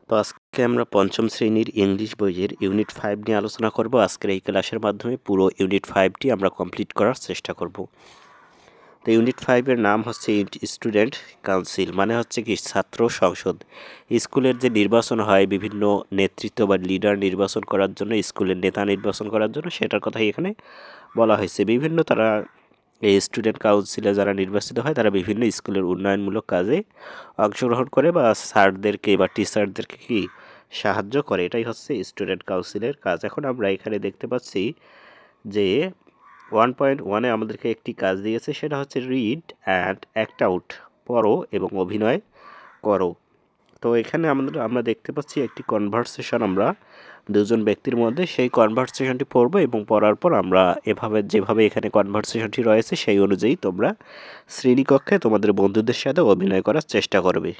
তো আজকে আমরা পঞ্চম শ্রেণীর ইংলিশ বইয়ের ইউনিট 5 নিয়ে আলোচনা করব। আজকের এই ক্লাসের মাধ্যমে পুরো ইউনিট 5টি আমরা কমপ্লিট করার চেষ্টা করব। তো ইউনিট 5 এর নাম হচ্ছে স্টুডেন্ট কাউন্সিল, মানে হচ্ছে কি ছাত্র সংসদ। স্কুলের যে নির্বাচন হয় বিভিন্ন নেতৃত্ব বা লিডার নির্বাচন করার জন্য, স্কুলের নেতা নির্বাচন করার জন্য, সেটার কথাই এখানে বলা হয়েছে। বিভিন্ন তারা এই স্টুডেন্ট কাউন্সিলে যারা নির্বাচিত হয় তারা বিভিন্ন স্কুলের উন্নয়নমূলক কাজে অংশগ্রহণ করে বা স্যারদেরকে বা টিচারদেরকে কি সাহায্য করে। এটাই হচ্ছে স্টুডেন্ট কাউন্সিলের কাজ। এখন আমরা এখানে দেখতে পাচ্ছি যে 1.1-এ আমাদেরকে একটি কাজ দিয়েছে, সেটা হচ্ছে রিড অ্যান্ড অ্যাক্ট আউট, পড়ো এবং অভিনয় করো। তো এখানে আমরা দেখতে পাচ্ছি একটি কনভারসেশন আমরা দুজন ব্যক্তির মধ্যে, সেই কনভারসেশনটি পড়বো এবং পড়ার পর আমরা যেভাবে এখানে কনভারসেশনটি রয়েছে সেই অনুযায়ী তোমরা শ্রেণীকক্ষে তোমাদের বন্ধুদের সাথে অভিনয় করার চেষ্টা করবে।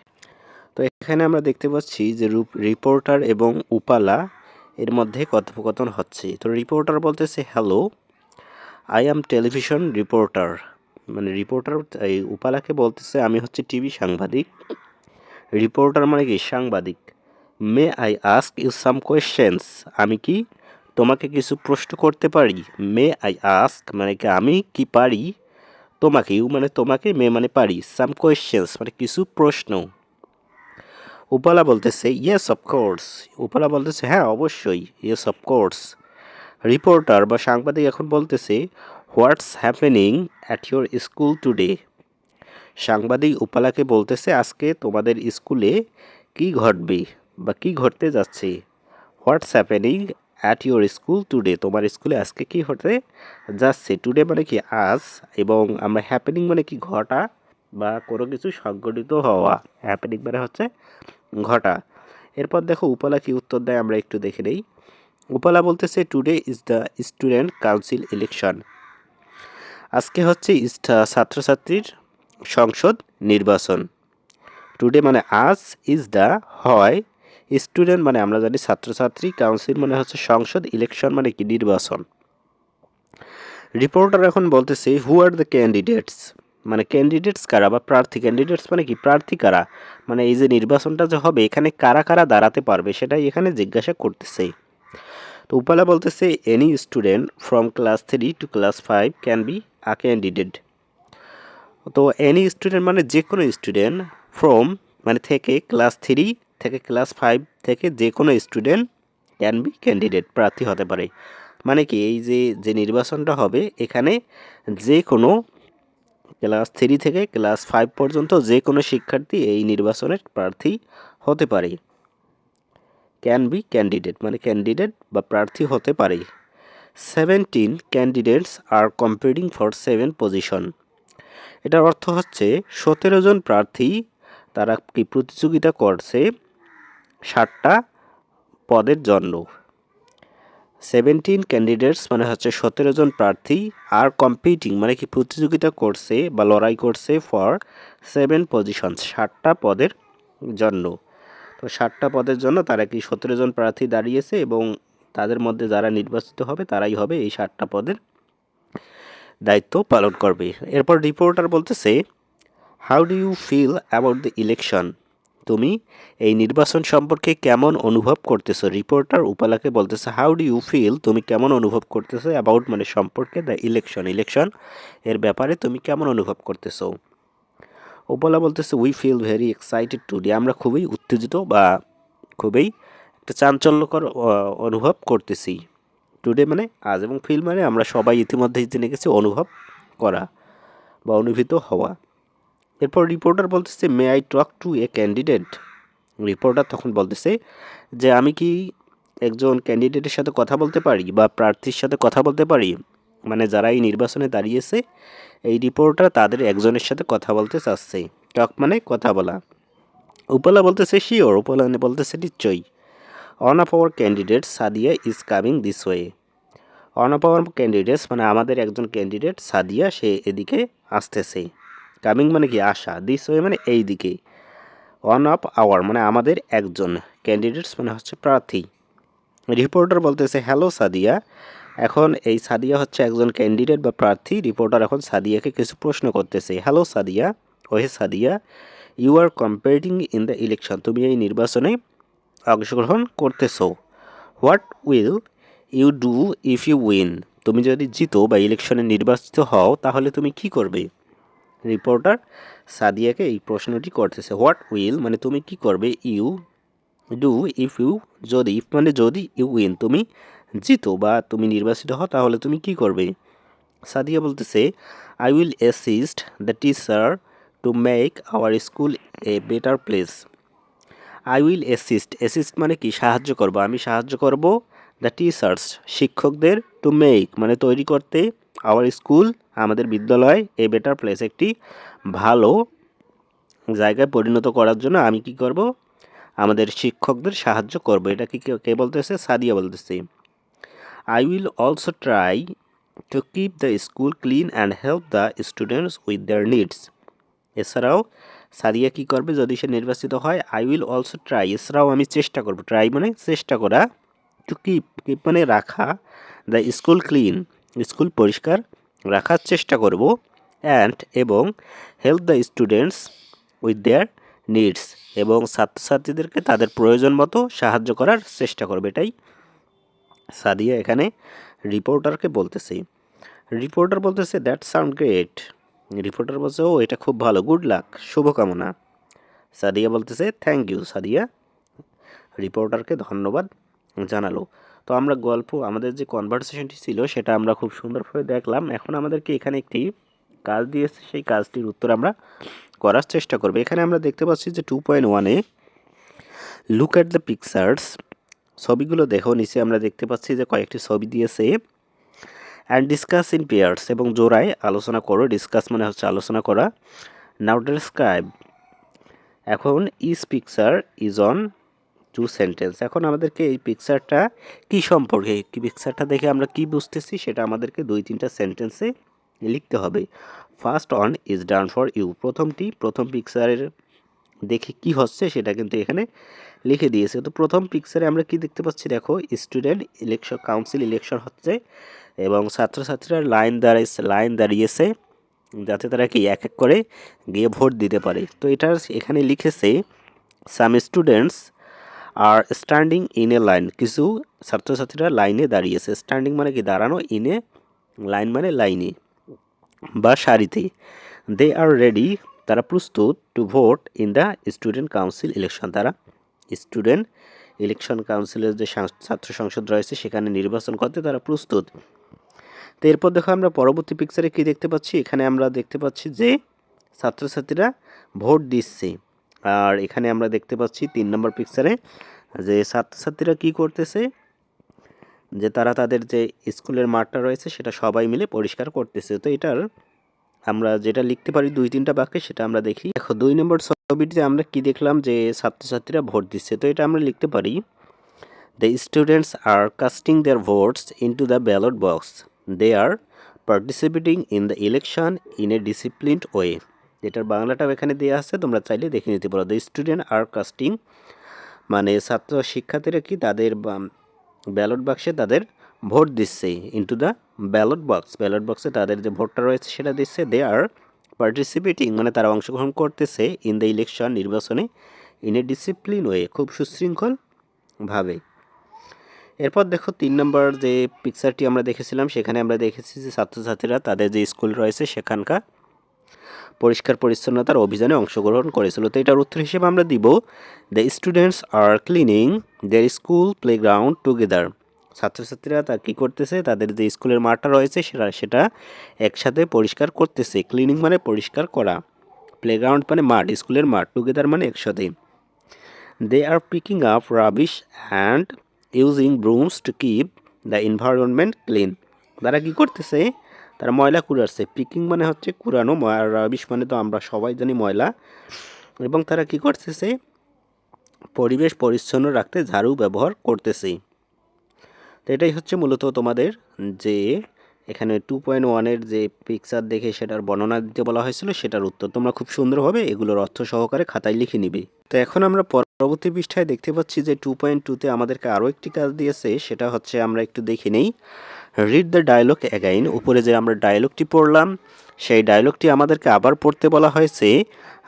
তো এখানে আমরা দেখতে পাচ্ছি যে রিপোর্টার এবং উপালা এর মধ্যে কথোপকথন হচ্ছে। তো রিপোর্টার বলতেছে, hello, I am television reporter. মানে রিপোর্টার এই উপালাকে বলতেছে, আমি হচ্ছে টিভি সাংবাদিক। রিপোর্টার মানে কি সাংবাদিক। May I ask you some questions, আমি কি তোমাকে কিছু প্রশ্ন করতে পারি। মে আই আস্ক মানে কি আমি কি পারি তোমাকে, ইউ মানে তোমাকে, মে মানে পারি, সাম কোয়েশ্চেন্স মানে কিছু প্রশ্ন। উপলা বলতেছে ইয়েস অফকোর্স। উপলা বলতেছে হ্যাঁ অবশ্যই, ইয়েস অফকোর্স। রিপোর্টার বা সাংবাদিক এখন বলতেছে what's happening at your school today. সাংবাদিক উপালাকে বলতেছে আজকে তোমাদের স্কুলে কি ঘটবে বা কি ঘটতে যাচ্ছে। What's happening at your school today, তোমার স্কুলে আজকে কি হতে যাচ্ছে। টুডে মানে কি আজ, এবং আমরা হ্যাপেনিং মানে কি ঘটা বা কোনো কিছু সংঘটিত হওয়া। হ্যাপেনিং মানে হচ্ছে ঘটা। এরপর দেখো উপলা কি উত্তর দেয় আমরা একটু দেখে নেই। উপলা বলতেছে today is the student council election. আজকে হচ্ছে ছাত্রছাত্রীর সংসদ নির্বাচন। টুডে মানে আজ, ইজ দ্য হয়, স্টুডেন্ট মানে আমরা জানি ছাত্রছাত্রী, কাউন্সিল মানে হচ্ছে সংসদ, ইলেকশন মানে কি নির্বাচন। রিপোর্টার এখন বলতেছে হু আর দ্য ক্যান্ডিডেটস, মানে ক্যান্ডিডেটস কারা বা প্রার্থী। ক্যান্ডিডেটস মানে কি প্রার্থী কারা, মানে এই যে নির্বাচনটা যে হবে এখানে কারা কারা দাঁড়াতে পারবে সেটাই এখানে জিজ্ঞাসা করতেছে। তো উপলা বলতেছে any student from class 3 to class 5 can be a candidate. তো এনি স্টুডেন্ট মানে যে কোনো স্টুডেন্ট, ফ্রম মানে থেকে, ক্লাস 3 থেকে ক্লাস 5 থেকে যে কোনো স্টুডেন্ট ক্যান বি ক্যান্ডিডেট প্রার্থী হতে পারে। মানে কি এই যে নির্বাচনটা হবে এখানে যে কোনো ক্লাস 3 থেকে ক্লাস 5 পর্যন্ত যে কোনো শিক্ষার্থী এই নির্বাচনের প্রার্থী হতে পারে। ক্যান বি ক্যান্ডিডেট মানে ক্যান্ডিডেট বা প্রার্থী হতে পারে। 17 candidates are competing for 7 position. এটার অর্থ হচ্ছে 17 জন প্রার্থী তারা কি প্রতিযোগিতা করছে 7টা পদের জন্য। 17 ক্যান্ডিডেটস মানে হচ্ছে 17 জন প্রার্থী, আর কম্পিটিং মানে কি প্রতিযোগিতা করছে বা লড়াই করছে ফর 7 পজিশনস 7টা পদের জন্য। তো 7টা পদের জন্য তারা কি 17 জন প্রার্থী দাঁড়িয়েছে এবং তাদের মধ্যে যারা নির্বাচিত হবে তারাই হবে এই 7টা পদের দায়িত্ব পালন করবে। এরপর রিপোর্টার বলতেছে how do you feel about the election, তুমি এই নির্বাচন সম্পর্কে কেমন অনুভব করতেছো। রিপোর্টার উপালাকে বলতেছে হাউ ডু ইউ ফিল, তুমি কেমন অনুভব করতেছো, অ্যাবাউট মানে সম্পর্কে, দ্য ইলেকশন ইলেকশন এর ব্যাপারে তুমি কেমন অনুভব করতেছো। উপলা বলতেছে we feel very excited today, আমরা খুবই উত্তেজিত বা খুবই একটা চাঞ্চল্যকর অনুভব করতেছি। টুডে মানে আজ, এবং ফিল মানে আমরা সবাই ইতিমধ্যেই জেনে গেছি অনুভব করা বা অনুভূত হওয়া। এরপর রিপোর্টার বলতেছে may I talk to A candidate. Reporter তখন বলতেছে যে আমি কি একজন ক্যান্ডিডেটের সাথে কথা বলতে পারি বা প্রার্থীর সাথে কথা বলতে পারি। মানে যারা এই নির্বাচনে দাঁড়িয়েছে এই রিপোর্টার তাদের একজনের সাথে কথা বলতে চাচ্ছে। টক মানে কথা বলা। উপলা বলতেছে শিওর, উপলা বলতেছে নিশ্চয়ই। On of our candidate Sadia is coming this way. On of our candidates মানে আমাদের একজন ক্যান্ডিডেট সাদিয়া, সে এদিকে আসতেছে। কামিং মানে কি আসা, দিস ওয়ে মানে এই দিকে। ওয়ান অফ আওয়ার মানে আমাদের একজন, ক্যান্ডিডেটস মানে হচ্ছে প্রার্থী। রিপোর্টার বলতেছে হ্যালো সাদিয়া। এখন এই সাদিয়া হচ্ছে একজন ক্যান্ডিডেট বা প্রার্থী। রিপোর্টার এখন সাদিয়াকে কিছু প্রশ্ন করতেছে। হ্যালো সাদিয়া, ওহে Sadia, you are competing in the election, তুমি এই নির্বাচনে অংশগ্রহণ করতেছো। What will you do if you win? তুমি যদি জিতো বা ইলেকশনে নির্বাচিত হও তাহলে তুমি কি করবে? রিপোর্টার সাদিয়াকে এই প্রশ্নটি করতেছে। হোয়াট উইল মানে তুমি কি করবে, ইউ ডু ইফ ইউ যদি, ইফ মানে যদি, ইউ উইন তুমি জিতো বা তুমি নির্বাচিত হও তাহলে তুমি কি করবে? সাদিয়া বলতেছে I will assist the teacher to make our school a better place. I will assist মানে কি, সাহায্য করব, আমি সাহায্য করব দ্য টিচার্স শিক্ষকদের, টু মেক মানে তৈরি করতে, আওয়ার স্কুল আমাদের বিদ্যালয়, এ বেটার প্লেস একটি ভালো জায়গায় পরিণত করার জন্য আমি কি করব, আমাদের শিক্ষকদের সাহায্য করব। এটা কি কে বলতেছে? সাদিয়া বলতেছে। I will also try to keep the school clean and help the students with their needs. এছাড়াও সাদিয়া কি করবে যদি সে নির্বাচিত হয়? আই উইল অলসো ট্রাই, এছাড়াও আমি চেষ্টা করব, ট্রাই মানে চেষ্টা করা, টু কিপ মানে রাখা, দ্য স্কুল ক্লিন স্কুল পরিষ্কার রাখার চেষ্টা করব, অ্যান্ড এবং help the students with their needs এবং ছাত্রছাত্রীদেরকে তাদের প্রয়োজন মতো সাহায্য করার চেষ্টা করবে। এটাই সাদিয়া এখানে রিপোর্টারকে বলতেছে। রিপোর্টার বলতেছে দ্যাট সাউন্ড গ্রেট। রিপোর্টার বলছে ও এটা খুব ভালো, গুড লাক, শুভকামনা। সাদিয়া বলতেছে থ্যাংক ইউ। সাদিয়া রিপোর্টারকে ধন্যবাদ জানালো। তো আমরা গল্প, আমাদের যে কনভারসেশনটি ছিল সেটা আমরা খুব সুন্দরভাবে দেখলাম। এখন আমাদেরকে এখানে একটি কাজ দিয়েছে, সেই কাজটির উত্তর আমরা করার চেষ্টা করব। এখানে আমরা দেখতে পাচ্ছি যে 2.1-এ লুক অ্যাট দ্য পিকচার্স, ছবিগুলো দেখো। নিচে আমরা দেখতে পাচ্ছি যে কয়েকটি ছবি দিয়েছে। অ্যান্ড ডিসকাস ইন পেয়ার্স এবং জোড়ায় আলোচনা করো। ডিসকাস মানে হচ্ছে আলোচনা করা। নাও ডেসক্রাইব, এখন is picture is on 2 sentence. এখন আমাদেরকে এই পিকচারটা কি সম্পর্কে, কি পিকচারটা দেখে আমরা কি বুঝতেছি সেটা আমাদেরকে 2-3টা সেন্টেন্সে লিখতে হবে। First one is done for you, প্রথম পিকচারের দেখে কি হচ্ছে সেটা কিন্তু এখানে লিখে দিয়েছে। তো প্রথম পিকচারে আমরা কি দেখতে পাচ্ছি দেখো, স্টুডেন্ট ইলেকশন, কাউন্সিল ইলেকশন হচ্ছে এবং ছাত্রছাত্রীরা লাইন দাঁড়িয়েছে যাতে তারা কি এক এক করে গিয়ে ভোট দিতে পারে। তো এটার এখানে লিখেছে some students are standing in a line, কিছু ছাত্রছাত্রীরা লাইনে দাঁড়িয়েছে। স্ট্যান্ডিং মানে কি দাঁড়ানো, ইন এ লাইন মানে লাইনে বা সারিতে। দে আর রেডি, তারা প্রস্তুত, to vote in the student council election, তারা স্টুডেন্ট ইলেকশন কাউন্সিলের যে ছাত্র সংসদ রয়েছে সেখানে নির্বাচন করতে তারা প্রস্তুত। তো এরপর দেখো আমরা পরবর্তী পিকচারে কি দেখতে পাচ্ছি, এখানে আমরা দেখতে পাচ্ছি যে ছাত্রছাত্রীরা ভোট দিচ্ছে। আর এখানে আমরা দেখতে পাচ্ছি 3 নম্বর পিকচারে যে ছাত্রছাত্রীরা কি করতেছে, যে তারা তাদের যে স্কুলের মাঠটা রয়েছে সেটা সবাই মিলে পরিষ্কার করতেছে। তো এটার আমরা যেটা লিখতে পারি 2-3টা বাক্যে সেটা আমরা দেখি। দেখো 2 নম্বর ছবিটিতে আমরা কি দেখলাম, যে ছাত্রছাত্রীরা ভোট দিচ্ছে। তো এটা আমরা লিখতে পারি the students are casting their votes into the ballot box, they are participating in the election in a disciplined way. এটার বাংলাটাও এখানে দেওয়া আছে, তোমরা চাইলে দেখে নিতে পারো। দ্য স্টুডেন্ট আর কাস্টিং মানে ছাত্র শিক্ষার্থীরা কি তাদের ব্যালট বাক্সে তাদের ভোট দিচ্ছে, ইনটু দ্য ব্যালট বক্সে তাদের যে ভোটটা রয়েছে সেটা দিচ্ছে। দে আর পার্টিসিপেটিং মানে তারা অংশগ্রহণ করতেছে ইন দ্য ইলেকশন নির্বাচনে, ইন এ ডিসিপ্লিন ওয়ে খুব সুশৃঙ্খলভাবে। এরপর দেখো 3 নম্বর যে পিকচারটি আমরা দেখেছিলাম সেখানে আমরা দেখেছি যে ছাত্রছাত্রীরা তাদের যে স্কুল রয়েছে সেখানকার পরিষ্কার পরিচ্ছন্নতার অভিযানে অংশগ্রহণ করেছিল। তো এটার উত্তর হিসেবে আমরা দিব the students are cleaning their school playground together, ছাত্রছাত্রীরা তা কী করতেছে, তাদের যে স্কুলের মাঠটা রয়েছে সেটা একসাথে পরিষ্কার করতেছে। ক্লিনিং মানে পরিষ্কার করা, প্লেগ্রাউন্ড মানে মাঠ, স্কুলের মাঠ, টুগেদার মানে একসাথে। They are picking up rubbish and using brooms to keep the environment clean, তারা কী করতেছে, তারা ময়লা কুড়াচ্ছে। পিকিং মানে হচ্ছে কুড়ানো, রাবিশ মানে তো আমরা সবাই জানি ময়লা, এবং তারা কী করতেছে, পরিবেশ পরিচ্ছন্ন রাখতে ঝাড়ু ব্যবহার করতেছে। তো এটাই হচ্ছে মূলত তোমাদের যে এখানে 2.1-এর যে পিকচার দেখে সেটার বর্ণনা দিতে বলা হয়েছিল সেটার উত্তর তোমরা খুব সুন্দরভাবে এগুলোর অর্থ সহকারে খাতায় লিখে নিবে। তো এখন আমরা পরবর্তী পৃষ্ঠায় দেখতে পাচ্ছি যে 2.2-তে আমাদেরকে আরও একটি কাজ দিয়েছে, সেটা হচ্ছে আমরা একটু দেখে নেই। রিড দ্য ডায়লগ অ্যাগাইন, উপরে যে আমরা ডায়লগটি পড়লাম সেই ডায়লগটি আমাদেরকে আবার পড়তে বলা হয়েছে।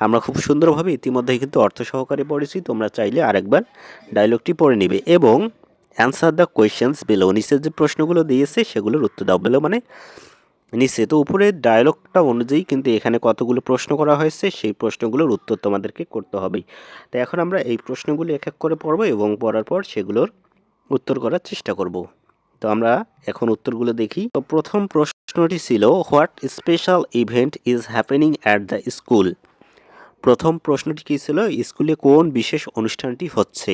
আমরা খুব সুন্দরভাবে ইতিমধ্যেই কিন্তু অর্থ সহকারে পড়েছি, তোমরা চাইলে আরেকবার ডায়লগটি পড়ে নিবে এবং অ্যান্সার দ্য কোয়েশ্চেন্স বিলো, নিচের যে প্রশ্নগুলো দিয়েছে সেগুলোর উত্তর দাও। বিলো মানে নিচে, তো উপরে ডায়লগটা অনুযায়ী কিন্তু এখানে কতগুলো প্রশ্ন করা হয়েছে সেই প্রশ্নগুলোর উত্তর তোমাদেরকে করতে হবে। তো এখন আমরা এই প্রশ্নগুলো এক এক করে পড়বো এবং পড়ার পর সেগুলোর উত্তর করার চেষ্টা করব। তো আমরা এখন উত্তরগুলো দেখি। তো প্রথম প্রশ্নটি ছিল, what special event is happening at the school. প্রথম প্রশ্নটি কী ছিল, স্কুলে কোন বিশেষ অনুষ্ঠানটি হচ্ছে।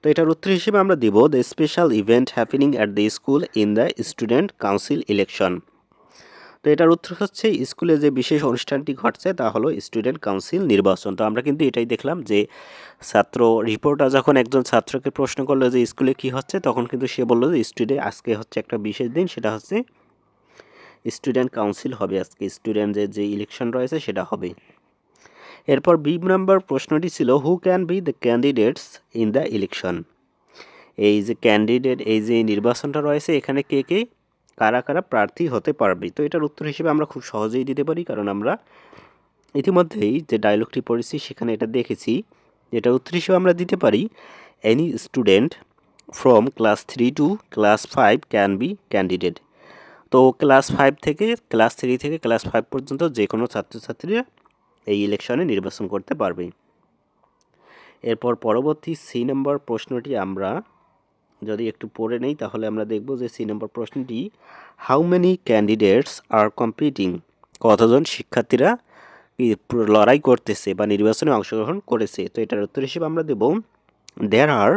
তো এটার উত্তর হিসেবে আমরা দিব, the special event happening at the school in the student council election. তো এটার উত্তর হচ্ছে, স্কুলে যে বিশেষ অনুষ্ঠানটি ঘটছে তা হলো স্টুডেন্ট কাউন্সিল নির্বাচন। তো আমরা কিন্তু এটাই দেখলাম যে ছাত্র রিপোর্টার যখন একজন ছাত্রকে প্রশ্ন করলো যে স্কুলে কি হচ্ছে, তখন কিন্তু সে বললো যে স্টুডেন্ট আজকে হচ্ছে একটা বিশেষ দিন, সেটা হচ্ছে স্টুডেন্ট কাউন্সিল হবে আজকে, স্টুডেন্টদের যে ইলেকশন রয়েছে সেটা হবে। এরপর বি নাম্বার প্রশ্নটি ছিল, who can be the candidates in the election. এই যে ক্যান্ডিডেট, এই যে নির্বাচনটা রয়েছে এখানে কে কে কারা কারা প্রার্থী হতে পারবে। তো এটার উত্তর হিসেবে আমরা খুব সহজেই দিতে পারি, কারণ আমরা ইতিমধ্যেই যে ডায়লগটি পড়েছি সেখানে এটা দেখেছি। এটার উত্তর হিসেবে আমরা দিতে পারি, any student from class 3 to class 5 can be candidate. তো ক্লাস 5 থেকে ক্লাস 3 থেকে ক্লাস 5 পর্যন্ত যে কোনো ছাত্রছাত্রীরা এই ইলেকশনে নির্বাচন করতে পারবে। এরপর পরবর্তী সি নম্বর প্রশ্নটি আমরা যদি একটু পড়ে নেই তাহলে আমরা দেখব যে সি নম্বর প্রশ্নটি, how many candidates are competing, কতজন শিক্ষার্থীরা লড়াই করতেছে বা নির্বাচনে অংশগ্রহণ করেছে। তো এটার উত্তর হিসেবে আমরা দেব, দেয়ার আর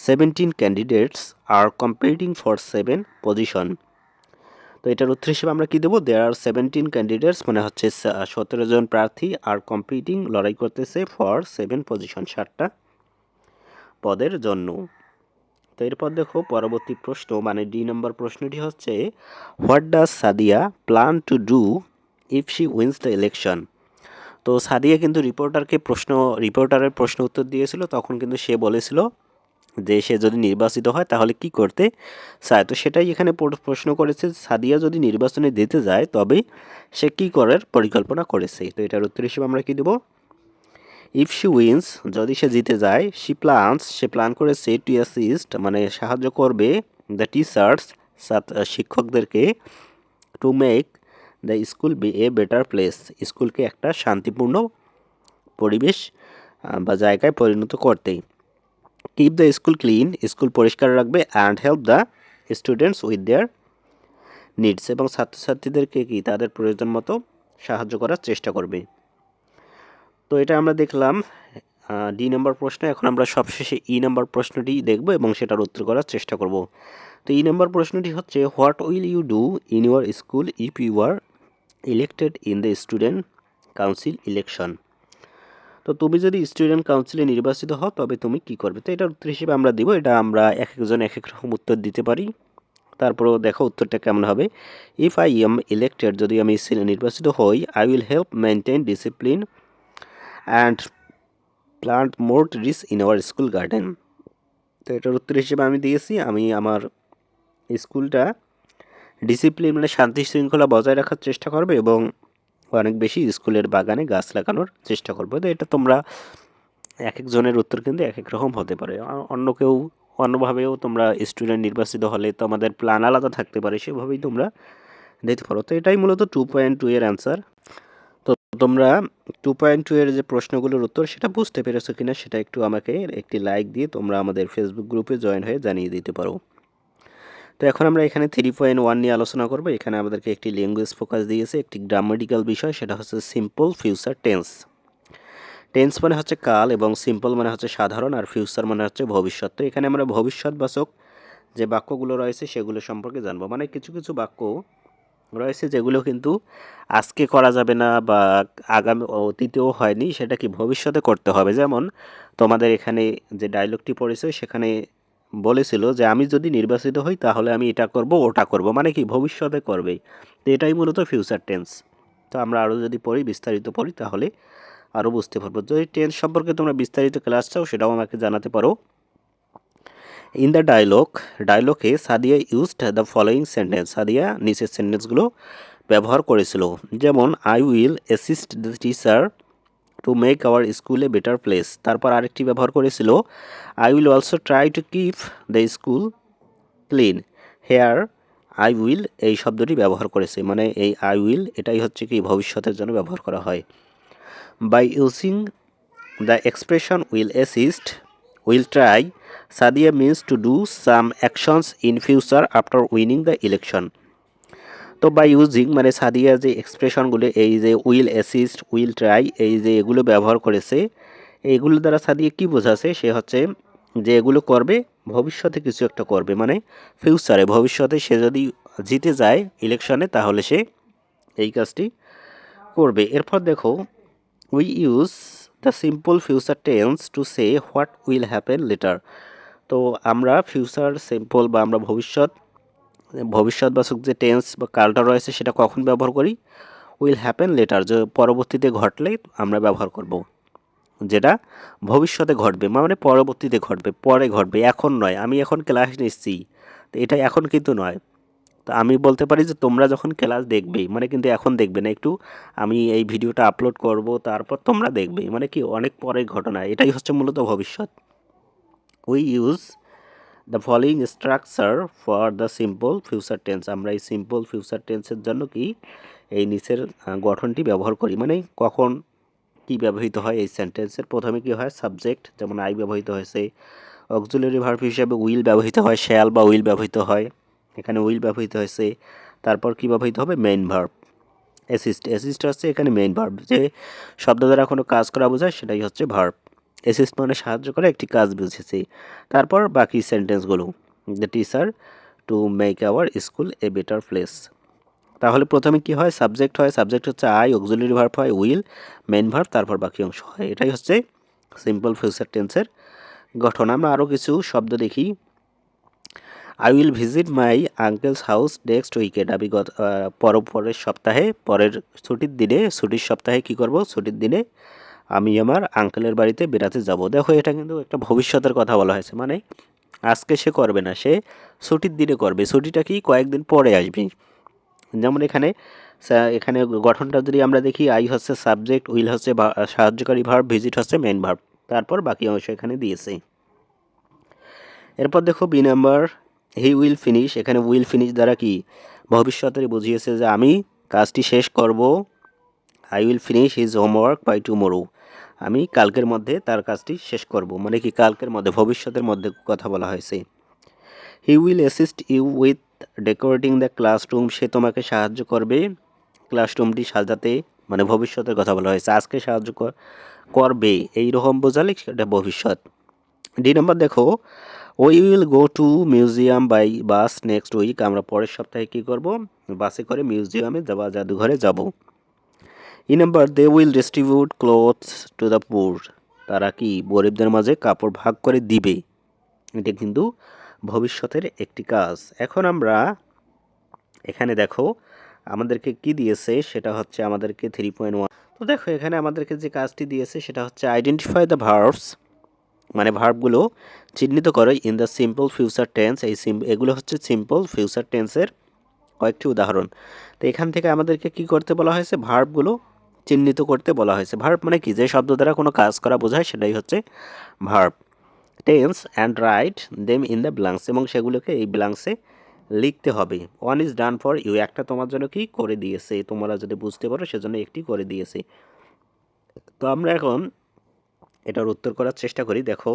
17 candidates are competing for 7 position. তো এটার উত্তর হিসেবে আমরা কি দেবো, দেয়ার আর 17 ক্যান্ডিডেটস মানে হচ্ছে 17 জন প্রার্থী, আর কম্পিটিং লড়াই করতেছে ফর 7 পজিশন 7টা পদের জন্য। তো এরপর দেখো পরবর্তী প্রশ্ন মানে ডি নম্বর প্রশ্নটি হচ্ছে, what does Sadia plan to do if she wins the election. তো সাদিয়া কিন্তু রিপোর্টারের প্রশ্ন উত্তর দিয়েছিল, তখন কিন্তু সে বলেছিল যে সে যদি নির্বাচিত হয় তাহলে কি করতে চায়। তো সেটাই এখানে প্রশ্ন করেছে, সাদিয়া যদি নির্বাচনে দিতে যায় তবে সে কী করার পরিকল্পনা করেছে। তো এটার উত্তর হিসেবে আমরা কি দেব, ইফ শি উইন্স, যদি সে জিতে যায়, সে প্ল্যান করেছে টু অ্যাসিস্ট মানে সাহায্য করবে দ্য টিচার্স শিক্ষকদেরকে, to make the school be a better place, স্কুলকে একটা শান্তিপূর্ণ পরিবেশ বা জায়গায় পরিণত করতে। Keep the school clean, school পরিষ্কার রাখবে, and help the students with their needs, এবং ছাত্রছাত্রীদেরকে কি তাদের প্রয়োজন মতো সাহায্য করার চেষ্টা করবে। তো এটা আমরা দেখলাম ডি নম্বর প্রশ্ন। এখন আমরা সবশেষে ই নম্বর প্রশ্নটি দেখব এবং সেটার উত্তর করার চেষ্টা করব। তো ই নম্বর প্রশ্নটি হচ্ছে, what will you do in your school if you are elected in the student council election. তো তুমি যদি স্টুডেন্ট কাউন্সিলে নির্বাচিত হও তবে তুমি কি করবে। তো এটার উত্তর হিসেবে আমরা দিব, এটা আমরা এক একজন এক এক রকম উত্তর দিতে পারি, তারপরেও দেখো উত্তরটা কেমন হবে। ইফ আই এম ইলেক্টেড, যদি আমি নির্বাচিত হই, I will help maintain discipline and plant more trees in our school garden. তো এটার উত্তর হিসেবে আমি দিয়েছি, আমি আমার স্কুলটা ডিসিপ্লিন মানে শান্তি শৃঙ্খলা বজায় রাখার চেষ্টা করবে এবং অনেক বেশি স্কুলের বাগানে গাছ লাগানোর চেষ্টা করবো। তো এটা তোমরা এক একজনের উত্তর কিন্তু এক এক রকম হতে পারে, অন্য কেউ অন্যভাবেও তোমরা স্টুডেন্ট নির্বাচিত হলে তোমাদের প্ল্যান আলাদা থাকতে পারে, সেভাবেই তোমরা দিতে পারো। তো এটাই মূলত 2.2 এর অ্যান্সার। তো তোমরা 2.2 এর যে প্রশ্নগুলোর উত্তর সেটা বুঝতে পেরেছো কিনা সেটা একটু আমাকে একটি লাইক দিয়ে তোমরা আমাদের ফেসবুক গ্রুপে জয়েন হয়ে জানিয়ে দিতে পারো। তো এখন আমরা এখানে 3.1 নিয়ে আলোচনা করব। এখানে আমাদেরকে একটি ল্যাঙ্গুয়েজ ফোকাস দিয়েছে, একটি গ্রামাটিক্যাল বিষয়, সেটা হচ্ছে সিম্পল ফিউচার টেন্স। টেন্স মানে হচ্ছে কাল এবং সিম্পল মানে হচ্ছে সাধারণ, আর ফিউচার মানে হচ্ছে ভবিষ্যৎ। তো এখানে আমরা ভবিষ্যৎবাচক যে বাক্যগুলো রয়েছে সেগুলো সম্পর্কে জানবো। মানে কিছু কিছু বাক্য রয়েছে যেগুলো কিন্তু আজকে করা যাবে না বা আগামী অতীতেও হয়নি, সেটা কি ভবিষ্যতে করতে হবে। যেমন তোমাদের এখানে যে ডায়লগটি পড়েছে সেখানে বলেছিল যে আমি যদি নির্বাচিত হই তাহলে আমি এটা করব ওটা করব, মানে কি ভবিষ্যতে করবে। তো এটাই মূলত ফিউচার টেন্স। তো আমরা আরও যদি বিস্তারিত পড়ি তাহলে আরও বুঝতে পারবো। যদি টেন্স সম্পর্কে তোমরা বিস্তারিত ক্লাস চাও সেটাও আমাকে জানাতে পারো। ইন দ্য ডায়লগে Sadiya used the following sentence, Sadiya নিচের সেন্টেন্সগুলো ব্যবহার করেছিল। যেমন I will assist the teacher to make our school a better place. তারপর আরেকটি ব্যবহার করেছিল, I will also try to keep the school clean. Here I will এই শব্দটি ব্যবহার করেছে, মানে এই আই উইল এটাই হচ্ছে কি ভবিষ্যতের জন্য ব্যবহার করা হয়। By using the expression will assist, will try, Sadia means to do some actions in future after winning the election. তো বাই ইউজিং মানে সাদিয়া যে এক্সপ্রেশনগুলো, এই যে উইল অ্যাসিস্ট, উইল ট্রাই, এই যে এগুলো ব্যবহার করেছে, এইগুলো দ্বারা সাদিয়া কি বোঝাচ্ছে, সে হচ্ছে যে এগুলো করবে ভবিষ্যতে কিছু একটা করবে, মানে ফিউচারে ভবিষ্যতে সে যদি জিতে যায় ইলেকশনে তাহলে সে এই কাজটি করবে। এরপর দেখো, we use the simple future tends to say what will happen letter. তো আমরা ফিউচার সিম্পল বা আমরা ভবিষ্যৎবাচক যে টেন্স বা কালটা রয়েছে সেটা কখন ব্যবহার করি, উইল হ্যাপেন লেটার, যে পরবর্তীতে ঘটলে আমরা ব্যবহার করব, যেটা ভবিষ্যতে ঘটবে মানে পরবর্তীতে ঘটবে, পরে ঘটবে, এখন নয়। আমি এখন ক্লাস নিচ্ছি, তো এটা এখন কিন্তু নয়। তো আমি বলতে পারি যে তোমরা যখন ক্লাস দেখবে, মানে কিন্তু এখন দেখবে না, একটু আমি এই ভিডিওটা আপলোড করব তারপর তোমরা দেখবে, মানে কি অনেক পরের ঘটনা, এটাই হচ্ছে মূলত ভবিষ্যৎ। We use the following structure for the simple future tense. আমরা এই সিম্পল ফিউচার টেন্সের জন্য কি এই নিচের গঠনটি ব্যবহার করি, মানে কখন কি ব্যবহৃত হয় এই সেন্টেন্সের। প্রথমে কি হয়, সাবজেক্ট, যেমন আই ব্যবহৃত হয়েছে। অক্সিলারি ভার্ব হিসেবে উইল ব্যবহৃত হয়, শ্যাল বা উইল ব্যবহৃত হয়, এখানে উইল ব্যবহৃত হয়েছে। তারপর কি ব্যবহৃত হবে, মেইন ভার্ব। অ্যাসিস্ট হচ্ছে এখানে মেইন ভার্ব, যে শব্দ দ্বারা কোনো কাজ করা বোঝায় সেটাই হচ্ছে ভার্ব। অ্যাসিস্ট মানে সাহায্য করে, একটি কাজ বুঝেছি। তারপর বাকি সেন্টেন্সগুলো, the teacher to make our school a better place. তাহলে প্রথমে কি হয়, সাবজেক্ট হয়, সাবজেক্ট হচ্ছে আই, অক্সিলারি ভার্ব হয় উইল, মেইন ভার্ব, তারপর বাকি অংশ হয়। এটাই হচ্ছে সিম্পল ফিউচার টেন্সের গঠন। আমরা আরও কিছু শব্দ দেখি। I will visit my uncle's house next weekend. আমি পরের সপ্তাহে, পরের ছুটির সপ্তাহে কি করব, ছুটির দিনে আমি আমার আঙ্কেলের বাড়িতে বেড়াতে যাব। দেখো এটা কিন্তু একটা ভবিষ্যতের কথা বলা হয়েছে, মানে আজকে সে করবে না, সে ছুটির দিনে করবে। ছুটিটা কি কয়েকদিন পরে আসবে। যেমন এখানে গঠনটা যদি আমরা দেখি, আই হচ্ছে সাবজেক্ট, উইল হচ্ছে সাহায্যকারী ভার্ব, ভিজিট হচ্ছে মেইন ভার্ব, তারপর বাকি অংশ এখানে দিয়েছে। এরপর দেখো B number, he will finish. এখানে উইল ফিনিশ দ্বারা কি ভবিষ্যতের বুঝিয়েছে যে আমি কাজটি শেষ করব। I will finish his homework by tomorrow. আমি কালকের মধ্যে তার কাজটি শেষ করব, মানে কি কালকের মধ্যে, ভবিষ্যতের মধ্যে কথা বলা হয়েছে। He will assist you with decorating the classroom. সে তোমাকে সাহায্য করবে ক্লাসরুমটি সাজাতে, মানে ভবিষ্যতের কথা বলা হয়েছে। আজকে সাহায্য করবে এইরকম বোঝালে সেটা ভবিষ্যৎ। ডি নাম্বার দেখো, we will go to museum by bus next week. আমরা পরের সপ্তাহে কী করব, বাসে করে মিউজিয়ামে বা জাদুঘরে যাব। E number, they will distribute clothes to the poor. তারা কি গরিবদের মাঝে কাপড় ভাগ করে দিবে। এটা কিন্তু ভবিষ্যতের একটি কাজ। এখন আমরা এখানে দেখো আমাদেরকে কি দিয়েছে, সেটা হচ্ছে আমাদেরকে 3.1। তো দেখো এখানে আমাদেরকে যে কাজটি দিয়েছে সেটা হচ্ছে আইডেন্টিফাই দ্য ভার্বস, মানে ভার্বগুলো চিহ্নিত করো in the simple future tense. এগুলো হচ্ছে সিম্পল ফিউচার টেন্সের কয়েকটি উদাহরণ। তো এখান থেকে আমাদেরকে কি করতে বলা হয়েছে, ভার্বগুলো চিহ্নিত করতে বলা হয়েছে। ভার্ব মানে কি, যে শব্দ দ্বারা কোনো কাজ করা বোঝায় সেটাই হচ্ছে verb. Tense and write them in the blanks, এবং সেগুলোকে এই ব্ল্যাঙ্কসে লিখতে হবে। One is done for you, একটা তোমার জন্য কি করে দিয়েছে, তোমরা যদি বুঝতে পারো সেজন্য একটি করে দিয়েছে। তো আমরা এখন এটার উত্তর করার চেষ্টা করি। দেখো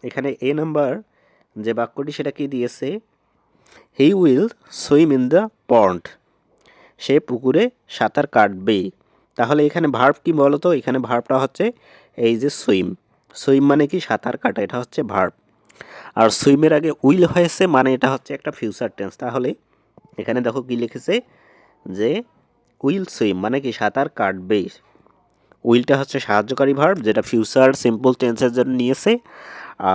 এখানে এ নাম্বার যে বাক্যটি সেটা কি দিয়েছে, he will swim in the pond. সে পুকুরে সাঁতার কাটবে। তাহলে এখানে ভার্ব কি বলো তো, এখানে ভার্বটা হচ্ছে এই যে সুইম। সুইম মানে কি সাঁতার কাটা, এটা হচ্ছে ভার্ব। আর সুইমের আগে উইল হয়েছে, মানে এটা হচ্ছে একটা ফিউচার টেন্স। তাহলে এখানে দেখো কি লিখেছে যে উইল সুইম মানে কি সাঁতার কাটবে। উইলটা হচ্ছে সাহায্যকারী ভার্ব, যেটা ফিউচার সিম্পল টেন্সের জন্য নিয়েছে,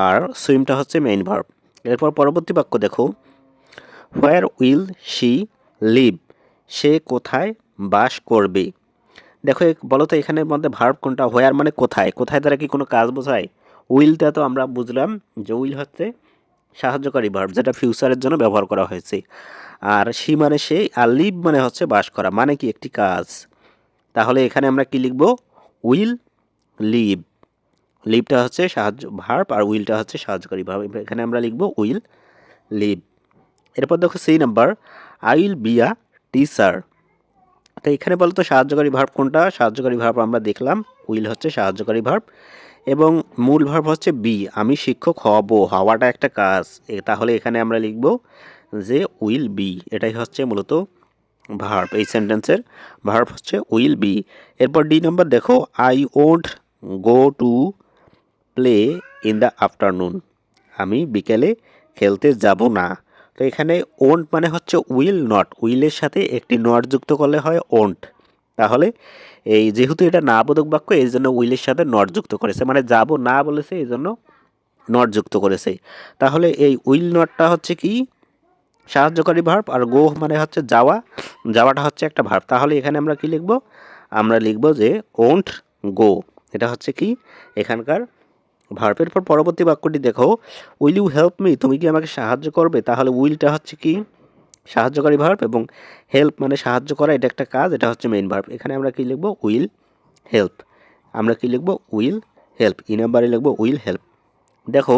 আর সুইমটা হচ্ছে মেইন ভার্ব। এরপর পরবর্তী বাক্য দেখো, হোয়ার উইল শি লিভ। সে কোথায় বাস করবে। দেখো বলো তো এখানের মধ্যে ভার্ব কোনটা, হোয়ার মানে কোথায়, কোথায় দ্বারা কি কোনো কাজ বোঝায়। উইলটা তো আমরা বুঝলাম যে উইল হচ্ছে সাহায্যকারী ভার্ব, যেটা ফিউচারের জন্য ব্যবহার করা হয়েছে। আর শি মানে সে, আর লিভ মানে হচ্ছে বাস করা, মানে কি একটি কাজ। তাহলে এখানে আমরা কি লিখব, উইল লিভ। লিভটা হচ্ছে সাহায্য ভার্ব আর উইলটা হচ্ছে সাহায্যকারী ভার্ব। এখানে আমরা লিখব উইল লিভ। এরপর দেখো C number, I will be a teacher. তো এখানে বলতো সাহায্যকারী ভার্ব কোনটা? সাহায্যকারী ভার্ব আমরা দেখলাম, উইল হচ্ছে সাহায্যকারী ভার্ব এবং মূল ভার্ব হচ্ছে বি, আমি শিক্ষক হব, হওয়াটা একটা কাজ। তাহলে এখানে আমরা লিখব যে উইল বি, এটাই হচ্ছে মূলত ভার্ব। এই সেন্টেন্সের ভার্ব হচ্ছে উইল বি। এরপর ডি নাম্বার দেখো, I won't go to play in the afternoon, আমি বিকেলে খেলতে যাব না। তো এখানে ওন্ট মানে হচ্ছে উইল নট, উইলের সাথে একটি নট যুক্ত করলে হয় ওন্ট। তাহলে এই যেহেতু এটা না বোধক বাক্য, এই জন্য উইলের সাথে নট যুক্ত করেছে, মানে যাব না বলেছে এই জন্য নট যুক্ত করেছে। তাহলে এই উইল নটটা হচ্ছে কি? সাহায্যকারী ভার্ব, আর গো মানে হচ্ছে যাওয়া, যাওয়াটা হচ্ছে একটা ভার্ব। তাহলে এখানে আমরা কি লিখব? আমরা লিখব যে ওন্ট গো, এটা হচ্ছে কি এখানকার ভার্বের পর পরবর্তী বাক্যটি দেখো, উইল ইউ হেল্প মি, তুমি কি আমাকে সাহায্য করবে? তাহলে উইলটা হচ্ছে কি সাহায্যকারী ভার্ব এবং হেল্প মানে সাহায্য করা, এটা একটা কাজ, এটা হচ্ছে মেইন ভার্ব। এখানে আমরা কি লিখব? Will help. আমরা কি লিখব? Will help. ই নাম্বারে লিখব উইল হেল্প। দেখো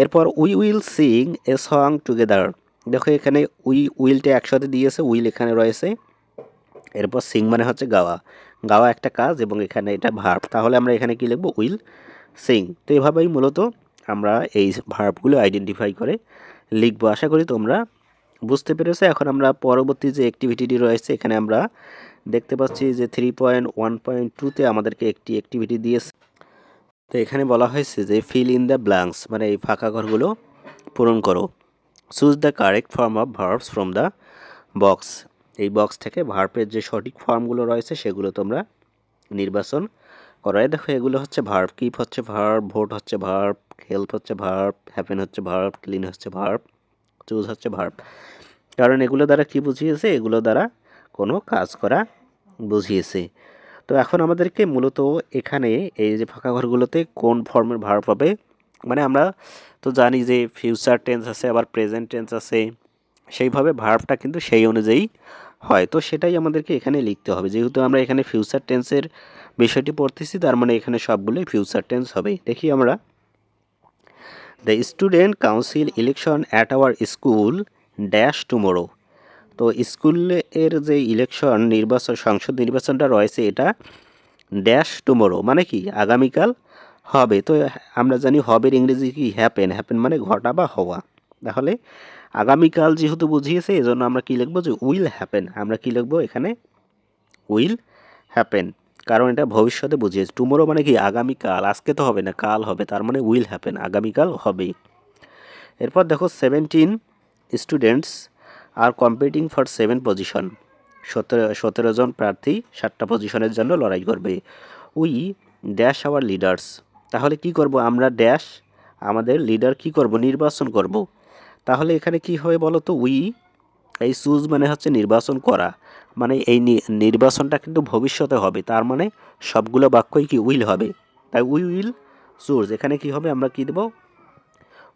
এরপর we will sing a song together. দেখো এখানে উইলটা একসাথে দিয়েছে, উইল এখানে রয়েছে। এরপর সিং মানে হচ্ছে গাওয়া, গাওয়া একটা কাজ এবং এখানে এটা ভার্ব। তাহলে আমরা এখানে কি লিখব? Will sing. তো এভাবেই মূলত আমরা এই ভার্বগুলো আইডেন্টিফাই করে লিখবো। আশা করি তোমরা বুঝতে পেরেছো। এখন আমরা পরবর্তী যে অ্যাক্টিভিটিটি রয়েছে, এখানে আমরা দেখতে পাচ্ছি যে 3.1.2তে আমাদেরকে একটি অ্যাক্টিভিটি দিয়েছে। তো এখানে বলা হয়েছে যে ফিল ইন দ্য ব্ল্যাঙ্কস, মানে এই ফাঁকা ঘরগুলো পূরণ করো। Choose the correct form of verbs from the box. এই বক্স থেকে ভার্বের যে সঠিক ফর্মগুলো রয়েছে সেগুলো তোমরা নির্বাচন করাই। দেখো এগুলো হচ্ছে ভার্ব, কিপ হচ্ছে ভার্ব, ভোট হচ্ছে ভার্ব, হেল্প হচ্ছে ভার্ব, হ্যাপেন হচ্ছে ভার্ব, ক্লিন হচ্ছে ভার্ব, চুজ হচ্ছে ভার্ব। কারণ এগুলো দ্বারা কি বুঝিয়েছে? এগুলো দ্বারা কোনো কাজ করা বুঝিয়েছে। তো এখন আমাদেরকে মূলত এখানে এই যে ফাঁকা ঘরগুলোতে কোন ফর্মের ভার্ব হবে, মানে আমরা তো জানি যে ফিউচার টেন্স আছে, আবার প্রেজেন্ট টেন্স আছে, সেইভাবে ভার্বটা কিন্তু সেই অনুযায়ী হয়। তো সেটাই আমাদেরকে এখানে লিখতে হবে। যেহেতু আমরা এখানে ফিউচার টেন্সের বিষয়টি পড়তেছি, তার মানে এখানে সবগুলোই ফিউচার টেন্স হবে। দেখি আমরা, the student council election at our school dash tomorrow. তো স্কুলের যে ইলেকশন নির্বাচন, সংসদ নির্বাচনটা রয়েছে, এটা ড্যাশ টুমোরো মানে কি আগামীকাল হবে। তো আমরা জানি হবের ইংরেজি কি? হ্যাপেন। হ্যাপেন মানে ঘটা বা হওয়া। তাহলে আগামীকাল যেহেতু বুঝিয়েছে, এজন্য আমরা কি লিখবো? যে উইল হ্যাপেন। আমরা কি লিখবো এখানে? উইল হ্যাপেন, কারণ এটা ভবিষ্যতে বুঝিয়েছে। টুমোরো মানে কি আগামীকাল, আজকে তো হবে না, কাল হবে, তার মানে উইল হ্যাপেন, আগামীকাল হবে। এরপর দেখো 17 students are competing for 7 position. 17 জন প্রার্থী 7টা পজিশনের জন্য লড়াই করবে। We dash our leaders. তাহলে কি করব? আমরা ড্যাশ আমাদের লিডার কি করব? নির্বাচন করব। তাহলে এখানে কি হবে বলো তো? উই, এই চুজ মানে হচ্ছে নির্বাচন করা, মানে এই নির্বাচনটা কিন্তু ভবিষ্যতে হবে, তার মানে সবগুলো বাক্যই কি উইল হবে। তাই উই উইল চুজ, এখানে কি হবে? আমরা কি দেব?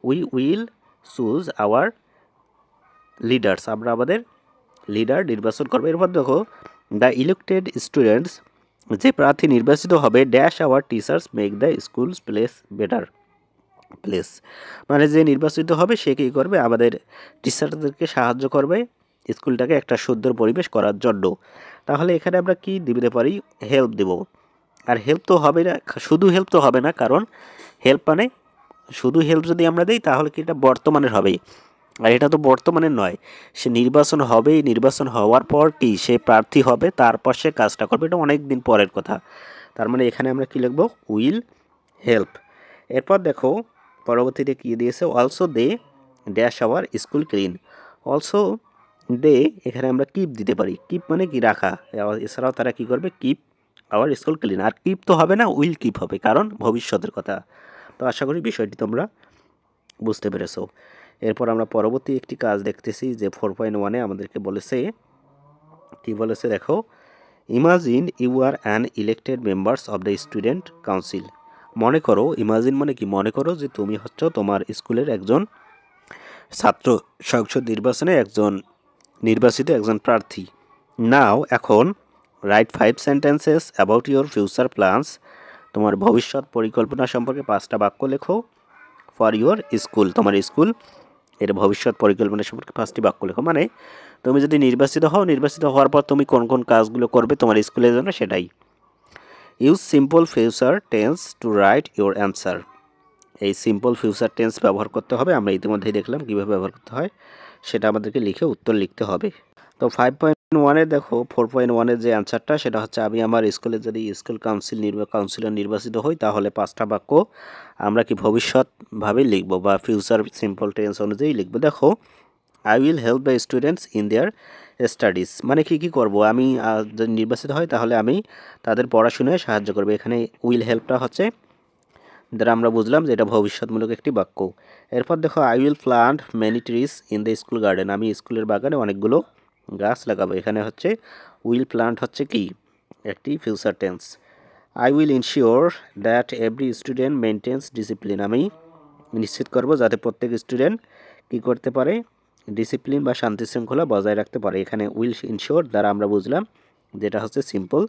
We will choose our leaders, আমরা আমাদের লিডার নির্বাচন করবো। এরপর দেখো, দ্য ইলেক্টেড স্টুডেন্টস, যে প্রার্থী নির্বাচিত হবে, dash our teachers make the schools place better place, মানে যে নির্বাচিত হবে সে কী করবে? আমাদের টিচারদেরকে সাহায্য করবে স্কুলটাকে একটা সুন্দর পরিবেশ করার জন্য। তাহলে এখানে আমরা কি দিতে পারি? হেল্প দেব। আর হেল্প তো হবে না, শুধু হেল্প তো হবে না, কারণ হেল্প মানে শুধু হেল্প যদি আমরা দিই তাহলে কি এটা বর্তমানের হবে, আর এটা তো বর্তমানের নয়। সে নির্বাচন হবেই, নির্বাচন হওয়ার পর কি সে প্রার্থী হবে, তারপর সে কাজটা করবে, এটা অনেক দিন পরের কথা। তার মানে এখানে আমরা কি লিখব? Will help. এরপর দেখো পরবর্তীতে কী দিয়েছে? Also they dash our school clean. Also they, এখানে আমরা কিপ দিতে পারি। কিপ মানে কি রাখা, এছাড়াও তারা কি করবে? Keep our school clean. আর কিপ তো হবে না, উইল কিপ হবে, কারণ ভবিষ্যতের কথা। তো আশা করি বিষয়টি তোমরা বুঝতে পেরেছো। এরপর আমরা পরবর্তী একটি কাজ দেখতেছি যে 4.1-এ আমাদেরকে বলেছে, কি বলেছে দেখো, imagine you are an elected members of the student council. মনে করো, ইমাজিন মানে কি? মনে করো যে তুমি হচ্ছে তোমার স্কুলের একজন ছাত্র সংসদ নির্বাচনে নির্বাচিত একজন প্রার্থী। নাও এখন right 5 sentences about your future plans তোমার ভবিষ্যৎ পরিকল্পনা সম্পর্কে 5টা বাক্য লেখো ফর ইউর স্কুল। তোমার স্কুল এর ভবিষ্যৎ পরিকল্পনা সম্পর্কে 5টি বাক্য লেখো। মানে তুমি যদি নির্বাচিত হও, নির্বাচিত হওয়ার পর তুমি কোন কোন কাজগুলো করবে তোমার স্কুলের জন্য সেটাই। Use simple future tends to right your answer. এই সিম্পল ফিউচার টেন্স ব্যবহার করতে হবে। আমরা ইতিমধ্যেই দেখলাম কীভাবে ব্যবহার করতে হয়, সেটা আমাদেরকে লিখে উত্তর লিখতে হবে। তো 5.1-এ দেখো 4.1-এর যে অ্যান্সারটা সেটা হচ্ছে আমি আমার স্কুলে যদি স্কুল কাউন্সিলর নির্বাচিত হই তাহলে 5টা বাক্য আমরা কি ভবিষ্যৎভাবে লিখবো বা ফিউচার সিম্পল টেন্স অনুযায়ী লিখবো। দেখো I will help the students in their studies, মানে কি করব আমি যদি নির্বাচিত হয় তাহলে আমি তাদের পড়াশোনায় সাহায্য করবো। এখানে উইল হেল্পটা হচ্ছে দ্বারা আমরা বুঝলাম যে এটা ভবিষ্যৎমূলক একটি বাক্য। এরপর দেখো I will plant many trees in the school garden, আমি স্কুলের বাগানে অনেকগুলো গাছ লাগাবো। এখানে হচ্ছে উইল প্লান্ট হচ্ছে কি একটি future tense. I will ensure that every student maintains discipline, আমি নিশ্চিত করব যাতে প্রত্যেক স্টুডেন্ট কী করতে পারে, ডিসিপ্লিন বা শান্তি শৃঙ্খলা বজায় রাখতে পারে। এখানে উইল ইনশিওর দ্বারা আমরা বুঝলাম যেটা হচ্ছে simple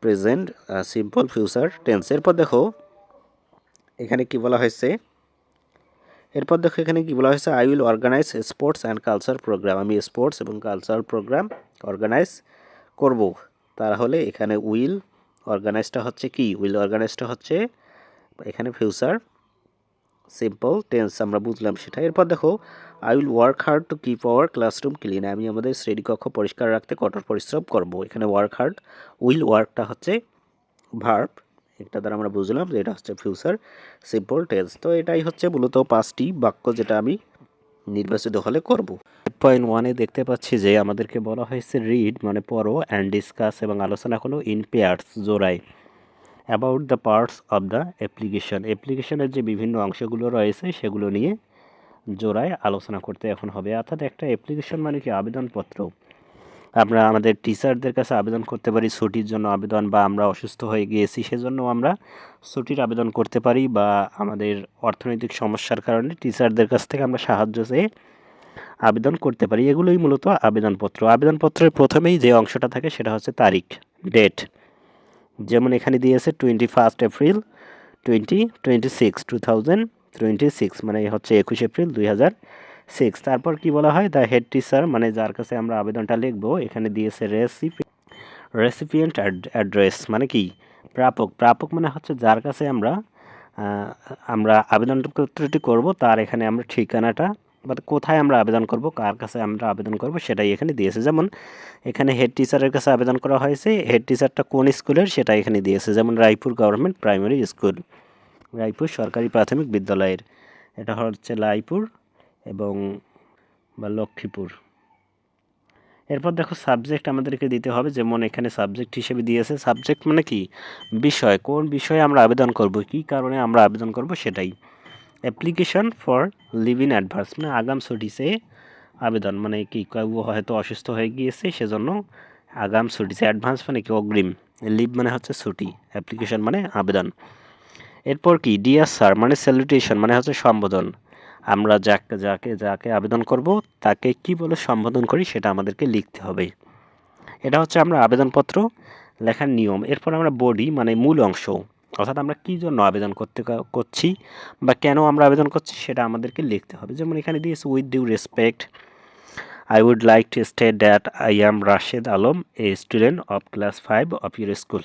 present simple future tense. এরপর দেখো এখানে কি বলা হয়েছে, I will organise sports and culture programme, আমি স্পোর্টস এবং কালচারাল প্রোগ্রাম অর্গানাইজ করব। তাহলে এখানে উইল অর্গানাইজটা হচ্ছে কি, উইল অর্গানাইজটা হচ্ছে এখানে ফিউচার সিম্পল টেন্স, আমরা বুঝলাম সেটা। এরপর দেখো I will work hard to keep our classroom clean, আমি আমাদের শ্রেণীকক্ষ পরিষ্কার রাখতে কঠোর পরিশ্রম করব। এখানে ওয়ার্ক হার্ড, উইল ওয়ার্কটা হচ্ছে ভার্ব, এটা দ্বারা আমরা বুঝলাম যে এটা হচ্ছে ফিউচার সিম্পল টেন্স। তো এটাই হচ্ছে মূলত 5টি বাক্য যেটা আমি নির্বাচিত হলে করব। 8.1-এ দেখতে পাচ্ছি যে আমাদেরকে বলা হয়েছে রিড মানে পড়ো, অ্যান্ড ডিসকাস এবং আলোচনা হলো ইন পেয়ার্স জোড়ায়, about the parts of the অ্যাপ্লিকেশনের যে বিভিন্ন অংশগুলো রয়েছে সেগুলো নিয়ে জোড়ায় আলোচনা করতে এখন হবে। অর্থাৎ একটা অ্যাপ্লিকেশন মানে কি আবেদনপত্র। আমরা আমাদের টিচারদের কাছে আবেদন করতে পারি ছুটির জন্য আবেদন, বা আমরা অসুস্থ হয়ে গিয়েছি সেজন্য আমরা ছুটির আবেদন করতে পারি, বা আমাদের অর্থনৈতিক সমস্যার কারণে টিচারদের কাছ থেকে আমরা সাহায্য চেয়ে আবেদন করতে পারি। এগুলোই মূলত আবেদনপত্র। আবেদনপত্রের প্রথমেই যে অংশটা থাকে সেটা হচ্ছে তারিখ, ডেট। যেমন এখানে দিয়েছে 21 এপ্রিল 2026 মানে হচ্ছে 21 এপ্রিল 2006। তারপর কি বলা হয়, দ্য হেড টিচার মানে যার কাছে আমরা আবেদনটা লিখবো, এখানে দিয়েছে রেসিপিয়েন্ট অ্যাড্রেস মানে কি প্রাপক মানে হচ্ছে যার কাছে আমরা আবেদনপত্রটি করব তার এখানে আমরা ঠিকানাটা বা কোথায় আমরা আবেদন করব, কার কাছে আমরা আবেদন করব সেটাই এখানে দিয়েছে। যেমন এখানে হেড টিচারের কাছে আবেদন করা হয়েছে, হেড টিচারটা কোন স্কুলের সেটা এখানে দিয়েছে, যেমন Raipur government primary school, Raipur সরকারি প্রাথমিক বিদ্যালয়ের, এটা হচ্ছে রায়পুর এবং বা লক্ষ্মীপুর। এরপর দেখো সাবজেক্ট আমাদেরকে দিতে হবে, যেমন এখানে সাবজেক্ট হিসেবে দিয়েছে, সাবজেক্ট মানে কি বিষয়, কোন বিষয়ে আমরা আবেদন করব, কি কারণে আমরা আবেদন করব সেটাই। Application for leave in advance মানে আগাম ছুটিতে আবেদন, মানে কি কেউ হয়তো অসুস্থ হয়ে গিয়েছে সেজন্য আগাম ছুটিতে, অ্যাডভান্স মানে কি অগ্রিম, লিভ মানে হচ্ছে ছুটি, অ্যাপ্লিকেশন মানে আবেদন। এরপর কি ডিয়ার স্যার মানে স্যালুটেশন মানে হচ্ছে সম্বোধন, আমরা যাকে আবেদন করব তাকে কি বলে সম্বোধন করি সেটা আমাদেরকে লিখতে হবে। এটা হচ্ছে আমরা আবেদনপত্র লেখার নিয়ম। এরপর আমরা বডি মানে মূল অংশ, অর্থাৎ আমরা কী জন্য আবেদন করছি বা কেন আমরা আবেদন করছি সেটা আমাদেরকে লিখতে হবে। যেমন এখানে দিয়েছে with due respect I would like to state that I am Rashid Alam, a student of class 5 of your school.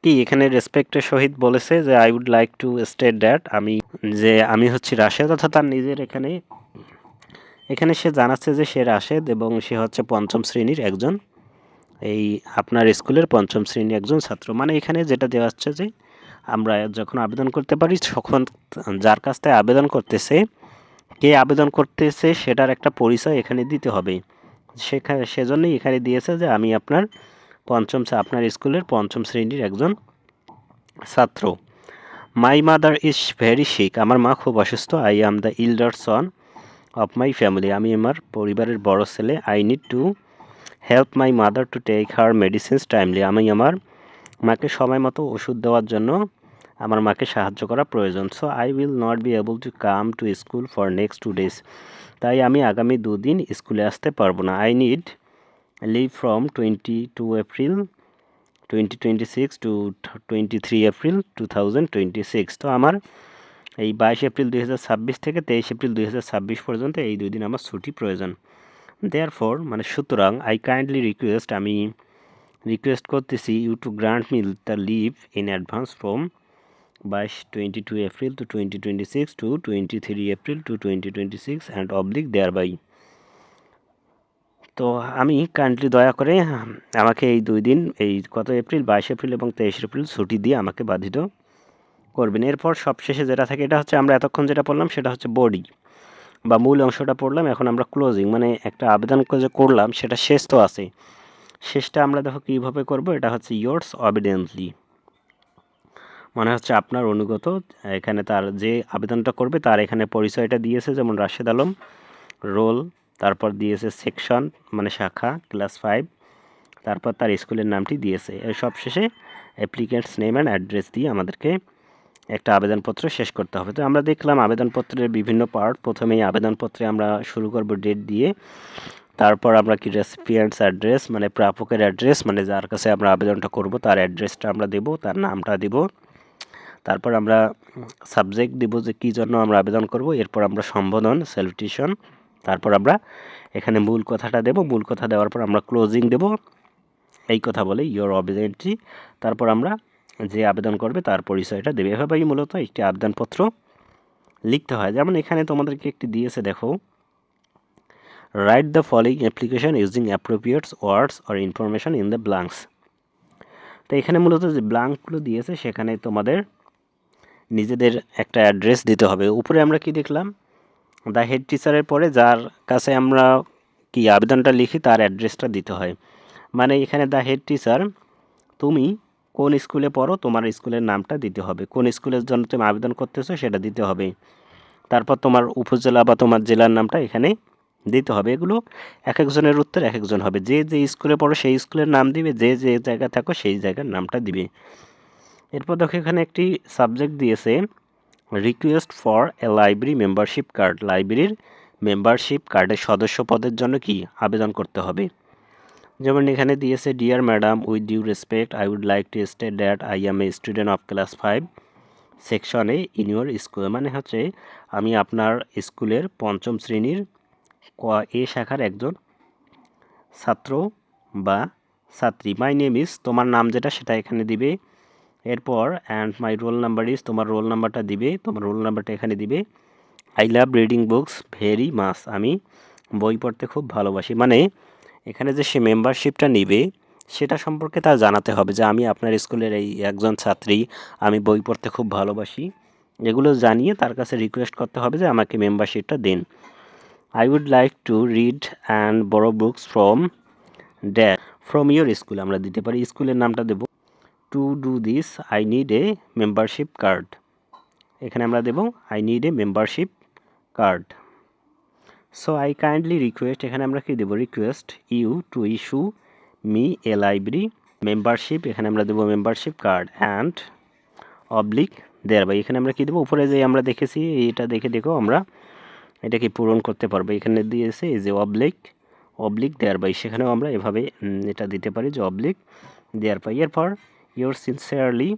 কি এখানে রেসপেক্টের সহিত বলেছে যে I would like to state that আমি হচ্ছি রাশেদ, অর্থাৎ তার নিজের এখানে সে জানাচ্ছে যে সে রাশেদ এবং সে হচ্ছে 5ম শ্রেণীর একজন, এই আপনার স্কুলের 5ম শ্রেণীর একজন ছাত্র। মানে এখানে যেটা দেওয়া হচ্ছে যে আমরা যখন আবেদন করতে পারি তখন যার কাছ থেকে আবেদন করতেছে, কে আবেদন করতেছে সেটার একটা পরিচয় এখানে দিতে হবে। সেজন্যই এখানে দিয়েছে যে আমি আপনার স্কুলের 5ম শ্রেণীর একজন ছাত্র। My mother is very sick, আমার মা খুব অসুস্থ। I am the elder son of my family, আমি আমার পরিবারের বড় ছেলে। I need to help my mother to take her medicines timely, আমি আমার মাকে সময় মতো ওষুধ দেওয়ার জন্য আমার মাকে সাহায্য করা প্রয়োজন। So I will not be able to come to school for next 2 days, তাই আমি আগামী 2 দিন স্কুলে আসতে পারবো না। I need leave from 22 April 2026 to 23 April 2026। তো আমার এই 22 এপ্রিল 2026 থেকে 23 এপ্রিল 2026 পর্যন্ত এই 2 দিন আমার ছুটি প্রয়োজন। দেয়ারফর মানে সুতরাং আই কাইন্ডলি রিকোয়েস্ট, আমি রিকোয়েস্ট করতেছি you to grant me the leave in advance from 22 April to 2026 to 23 April to 2026 and oblige thereby. তো আমি কাইন্ডলি দয়া করে আমাকে এই 2 দিন, এই কত এপ্রিল, 22 এপ্রিল এবং 23 এপ্রিল ছুটি দিয়ে আমাকে বাধিত করবেন। এরপর সবশেষে যেটা থাকে এটা হচ্ছে আমরা এতক্ষণ যেটা পড়লাম সেটা হচ্ছে বডি বা মূল অংশটা পড়লাম। এখন আমরা ক্লোজিং মানে একটা আবেদন যে করলাম সেটা শেষ তো আছে, শেষটা আমরা দেখো কীভাবে করব। এটা হচ্ছে ইয়োর্স অবিডেন্টলি, মানে হচ্ছে আপনার অনুগত। এখানে তার যে আবেদনটা করবে তার এখানে পরিচয়টা দিয়েছে, যেমন রাশেদ আলম, রোল, তারপর দিয়েছে সেকশন মানে শাখা, ক্লাস 5, তারপর তার স্কুলের নামটি দিয়েছে। এর সবশেষে অ্যাপ্লিকেন্টস নেম অ্যান্ড অ্যাড্রেস দিয়ে আমাদেরকে একটা আবেদনপত্র শেষ করতে হবে। তো আমরা দেখলাম আবেদনপত্রের বিভিন্ন পার্ট। প্রথমেই আবেদনপত্রে আমরা শুরু করব ডেট দিয়ে, তারপর আমরা কি রেসিপিয়েন্টস অ্যাড্রেস মানে প্রাপকের অ্যাড্রেস মানে যার কাছে আমরা আবেদনটা করব তার অ্যাড্রেসটা আমরা দেব, তার নামটা দেব। তারপর আমরা সাবজেক্ট দেব যে কী জন্য আমরা আবেদন করব। এরপর আমরা সম্বোধন স্যালুটেশন, তারপর আমরা এখানে মূল কথাটা দেব। মূল কথা দেওয়ার পর আমরা ক্লোজিং দেব, এই কথা বলে ইয়োর অবিডেন্টলি। তারপর আমরা যে আবেদন করবে তার পরিচয়টা দেবে। এভাবেই মূলত একটি আবেদনপত্র লিখতে হয়। যেমন এখানে তোমাদেরকে একটি দিয়েছে, দেখো, write the following application using appropriate words or information in the blanks. তো এখানে মূলত যে ব্ল্যাঙ্কগুলো দিয়েছে সেখানে তোমাদের নিজেদের একটা অ্যাড্রেস দিতে হবে। উপরে আমরা কি দেখলাম, দ্য হেড টিচারের পরে যার কাছে আমরা কি আবেদনটা লিখি তার অ্যাড্রেসটা দিতে হয়। মানে এখানে দ্য হেড টিচার, তুমি কোন স্কুলে পড়ো তোমার স্কুলের নামটা দিতে হবে, কোন স্কুলের জন্য তুমি আবেদন করতেছো সেটা দিতে হবে। তারপর তোমার উপজেলা বা তোমার জেলার নামটা এখানে দিতে হবে। এগুলো এক একজনের উত্তর এক একজন হবে। যে যে স্কুলে পড়ো সেই স্কুলের নাম দিবে, যে যে জায়গায় থাকো সেই জায়গার নামটা দিবে। এরপর দেখো এখানে একটি সাবজেক্ট দিয়েছে, request for a library membership card. লাইব্রেরির মেম্বারশিপ কার্ডের সদস্য পদের জন্য কি আবেদন করতে হবে। যেমন এখানে দিয়েছে, dear madam, with due respect I would like to state that I am a student of class 5 section A in your school. মানে হচ্ছে আমি আপনার স্কুলের 5ম শ্রেণীর এ শাখার একজন ছাত্র বা ছাত্রী। মাই নেম ইজ, তোমার নাম যেটা সেটা এখানে দিবে। এরপর and my roll number is, তোমার রোল নাম্বারটা দিবে, তোমার রোল নাম্বারটা এখানে দিবে। I love reading books very much, আমি বই পড়তে খুব ভালোবাসি। মানে এখানে যে সে মেম্বারশিপটা নিবে সেটা সম্পর্কে তার জানাতে হবে যে আমি আপনার স্কুলের এই একজন ছাত্রী, আমি বই পড়তে খুব ভালোবাসি। এগুলো জানিয়ে তার কাছে রিকোয়েস্ট করতে হবে যে আমাকে মেম্বারশিপটা দিন। I would like to read and borrow books from your school, আমরা দিতে পারি স্কুলের নামটা দেব। To do this I need a membership card, এখানে আমরা দেব I need a membership card. So I kindly request, এখানে আমরা কি দেব, request you to issue me a library membership, এখানে আমরা দেবো membership card and oblige thereby. এখানে আমরা কি দেবো, উপরে যে আমরা দেখেছি এটা দেখে দেখো আমরা এটা কি পূরণ করতে পারবো। এখানে দিয়েছে এই যে অবলিক দেয়ার বাই, সেখানেও আমরা এভাবে এটা দিতে পারি যে অবলিক দেয়ার বাই। এরপর ইয়োর সিনসিয়ারলি,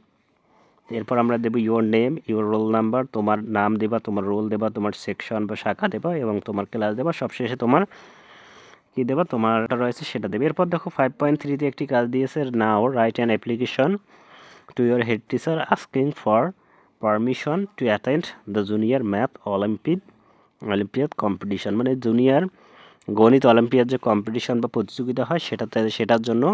এরপর আমরা দেবো your name, your roll number, তোমার নাম দেবা, তোমার রোল দেবা, তোমার সেকশন বা শাখা দেবা এবং তোমার ক্লাস দেবা। সবশেষে তোমার কি দেবা, তোমারটা রয়েছে সেটা দেবে। এরপর দেখো 5.3-তে একটি কাজ দিয়েছে, now write an application to your head teacher asking for permission to attend the junior math olympiad competition. মানে জুনিয়র গণিত অলিম্পিয়াড যে কম্পিটিশন বা প্রতিযোগিতা হয় সেটার জন্য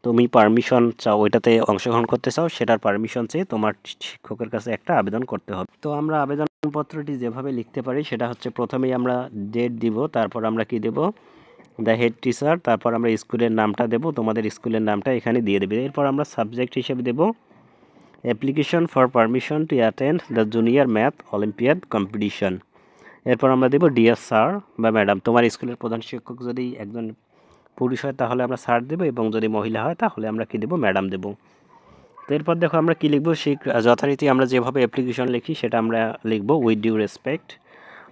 তুমি পারমিশন চাও, ওইটাতে অংশগ্রহণ করতে চাও, সেটার পারমিশন চেয়ে তোমার শিক্ষকের কাছে একটা আবেদন করতে হবে। তো আমরা আবেদনপত্রটি যেভাবে লিখতে পারি সেটা হচ্ছে, প্রথমেই আমরা ডেট দিব, তারপর আমরা কি দেব, দ্য হেড টিচার, তারপর আমরা স্কুলের নামটা দেব, তোমাদের স্কুলের নামটা এখানে দিয়ে দেবে। এরপর আমরা সাবজেক্ট হিসেবে দেব application for permission to attend the junior math olympiad competition. এরপর আমরা দেব ডিয়ার স্যার বা ম্যাডাম, তোমার স্কুলের প্রধান শিক্ষক যদি একজন পুরুষ হয় তাহলে আমরা স্যার দেবো এবং যদি মহিলা হয় তাহলে আমরা কি দেবো, ম্যাডাম দেবো। তো এরপর দেখো আমরা কি লিখবো, সেই যথারীতি আমরা যেভাবে অ্যাপ্লিকেশন লিখি সেটা আমরা লিখবো, with due respect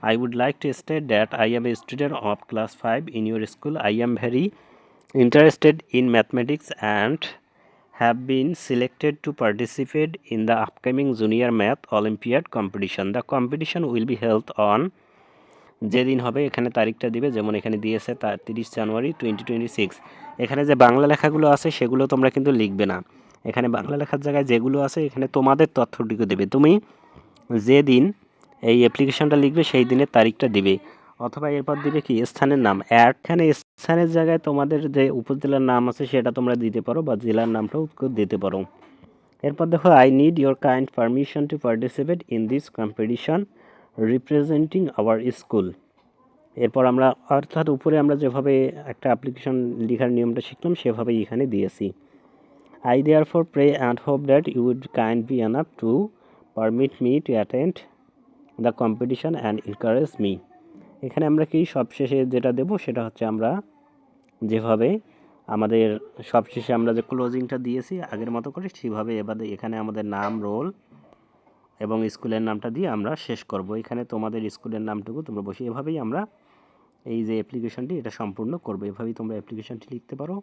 I would like to state that I am a student of class 5 in your school. I am very interested in mathematics and have been selected to participate in the upcoming Junior Math Olympiad competition. The competition will be held on যেদিন হবে এখানে তারিখটা দিবে, যেমন এখানে দিয়েছে 30 জানুয়ারি 2026। এখানে যে বাংলা লেখাগুলো আছে সেগুলো তোমরা কিন্তু লিখবে না, এখানে বাংলা লেখার জায়গায় যেগুলো আছে এখানে তোমাদের তথ্যটুকু দেবে। তুমি যেদিন এই অ্যাপ্লিকেশনটা লিখবে সেই দিনের তারিখটা দিবে, অথবা এরপর দিবে কি স্থানের নাম। এখানে স্থানের জায়গায় তোমাদের যে উপজেলার নাম আছে সেটা তোমরা দিতে পারো, বা জেলার নামটাও দিতে পারো। এরপর দেখো, I need your kind permission to participate in this competition representing our school. এরপর আমরা অর্থাৎ উপরে আমরা যেভাবে একটা অ্যাপ্লিকেশন লেখার নিয়মটা শিখলাম সেভাবেই এখানে দিয়েছি। I therefore pray and hope that you would kind be enough to permit me to attend the competition and encourage me. এখানে আমরা কি সবশেষে যেটা দেব সেটা হচ্ছে আমরা যেভাবে আমাদের সবশেষে আমরা যে ক্লোজিংটা দিয়েছি আগের মতো করে সেভাবে এবারে এখানে আমাদের নাম, রোল এবং স্কুলের নামটা দিয়ে আমরা শেষ করব। এখানে তোমাদের স্কুলের নামটুকু তোমরা বসে এভাবেই আমরা এই যে অ্যাপ্লিকেশনটি এটা সম্পূর্ণ করবো। এভাবেই তোমরা অ্যাপ্লিকেশনটি লিখতে পারো।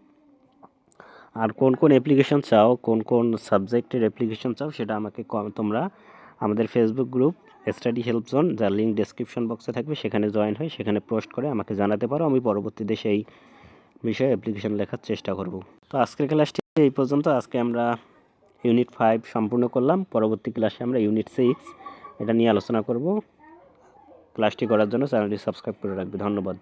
আর কোন কোন অ্যাপ্লিকেশন চাও, কোন কোন সাবজেক্টের অ্যাপ্লিকেশন চাও সেটা আমাকে তোমরা আমাদের Facebook group study help zone, যার লিঙ্ক ডেসক্রিপশন বক্সে থাকবে, সেখানে জয়েন হয়ে সেখানে পোস্ট করে আমাকে জানাতে পারো। আমি পরবর্তীতে সেই বিষয়ে অ্যাপ্লিকেশন লেখার চেষ্টা করব। তো আজকের ক্লাসটি এই পর্যন্ত। আজকে আমরা ইউনিট 5 সম্পূর্ণ করলাম। পরবর্তী ক্লাসে আমরা ইউনিট 6 এটা নিয়ে আলোচনা করব। ক্লাসটি করার জন্য চ্যানেলটি সাবস্ক্রাইব করে রাখবে। ধন্যবাদ।